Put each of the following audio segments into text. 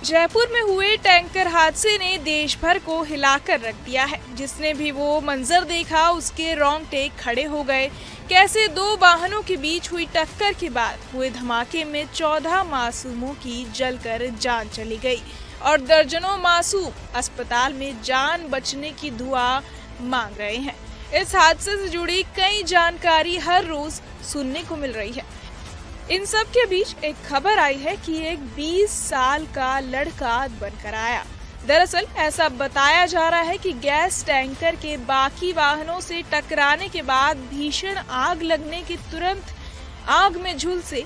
जयपुर में हुए टैंकर हादसे ने देश भर को हिलाकर रख दिया है। जिसने भी वो मंजर देखा उसके रोंगटे खड़े हो गए। कैसे दो वाहनों के बीच हुई टक्कर के बाद हुए धमाके में 14 मासूमों की जलकर जान चली गई और दर्जनों मासूम अस्पताल में जान बचने की दुआ मांग रहे हैं। इस हादसे से जुड़ी कई जानकारी हर रोज सुनने को मिल रही है। इन सब के बीच एक खबर आई है कि एक 20 साल का लड़का बनकर आया। दरअसल ऐसा बताया जा रहा है कि गैस टैंकर के बाकी वाहनों से टकराने के बाद भीषण आग लगने के तुरंत आग में झुलसे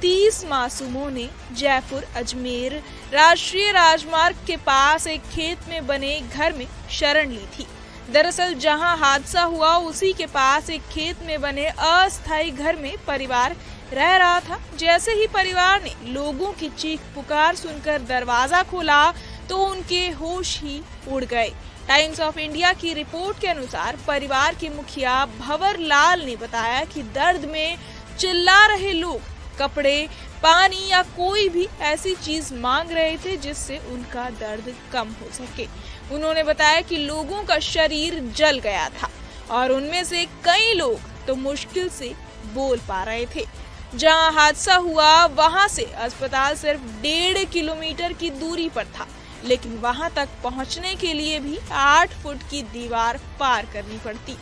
30 मासूमों ने जयपुर अजमेर राष्ट्रीय राजमार्ग के पास एक खेत में बने घर में शरण ली थी। दरअसल जहां हादसा हुआ उसी के पास एक खेत में बने अस्थायी घर में परिवार रह रहा था। जैसे ही परिवार ने लोगों की चीख पुकार सुनकर दरवाजा खोला तो उनके होश ही उड़ गए। टाइम्स ऑफ इंडिया की रिपोर्ट के अनुसार परिवार के मुखिया भंवर लाल ने बताया कि दर्द में चिल्ला रहे लोग कपड़े, पानी या कोई भी ऐसी चीज मांग रहे थे जिससे उनका दर्द कम हो सके। उन्होंने बताया कि लोगों का शरीर जल गया था और उनमें से कई लोग तो मुश्किल से बोल पा रहे थे। जहां हादसा हुआ वहां से अस्पताल सिर्फ 1.5 किलोमीटर की दूरी पर था, लेकिन वहां तक पहुंचने के लिए भी 8 फुट की दीवार पार करनी पड़ती।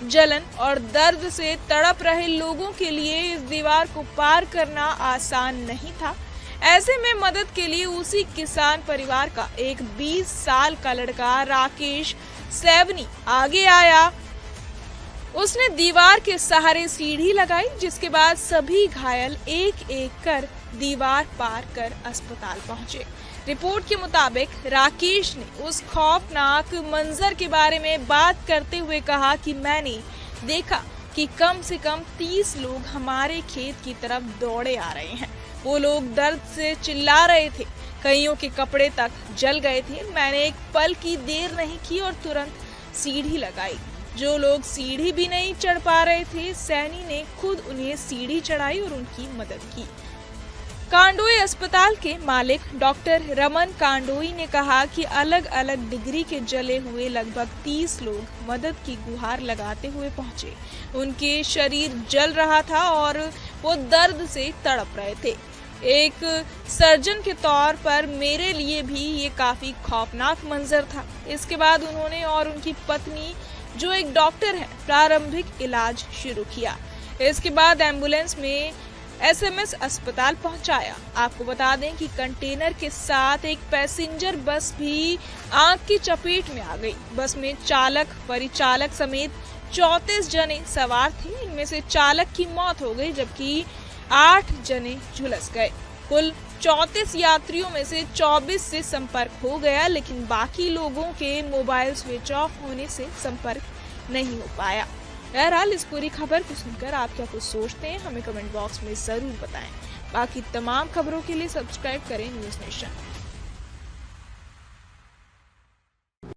जलन और दर्द से तड़प रहे लोगों के लिए इस दीवार को पार करना आसान नहीं था। ऐसे में मदद के लिए उसी किसान परिवार का एक 20 साल का लड़का राकेश सैवनी आगे आया। उसने दीवार के सहारे सीढ़ी लगाई, जिसके बाद सभी घायल एक एक कर दीवार पार कर अस्पताल पहुंचे। रिपोर्ट के मुताबिक राकेश ने उस खौफनाक मंजर के बारे में बात करते हुए कहा कि मैंने देखा कि कम से कम 30 लोग हमारे खेत की तरफ दौड़े आ रहे हैं। वो लोग दर्द से चिल्ला रहे थे, कईयों के कपड़े तक जल गए थे। मैंने एक पल की देर नहीं की और तुरंत सीढ़ी लगाई। जो लोग सीढ़ी भी नहीं चढ़ पा रहे थे, सैनी ने खुद उन्हें सीढ़ी चढ़ाई और उनकी मदद की। कांडोई अस्पताल के मालिक डॉक्टर रमन कांडोई ने कहा कि अलग अलग डिग्री के जले हुए लगभग 30 लोग मदद की गुहार लगाते हुए पहुंचे। उनके शरीर जल रहा था और वो दर्द से तड़प रहे थे। एक सर्जन के तौर पर मेरे लिए भी ये काफी खौफनाक मंजर था। इसके बाद उन्होंने और उनकी पत्नी, जो एक डॉक्टर है, प्रारंभिक इलाज शुरू किया। इसके बाद एम्बुलेंस में एसएमएस अस्पताल पहुंचाया। आपको बता दें कि कंटेनर के साथ एक पैसेंजर बस भी आग की चपेट में आ गई। बस में चालक, परिचालक समेत 34 जने सवार थे। इनमें से चालक की मौत हो गई जबकि 8 जने झुलस गए। कुल 34 यात्रियों में से 24 से संपर्क हो गया, लेकिन बाकी लोगों के मोबाइल स्विच ऑफ होने से संपर्क नहीं हो पाया। बहरहाल इस पूरी खबर को सुनकर आप क्या कुछ सोचते हैं, हमें कमेंट बॉक्स में जरूर बताएं। बाकी तमाम खबरों के लिए सब्सक्राइब करें न्यूज़ नेशन।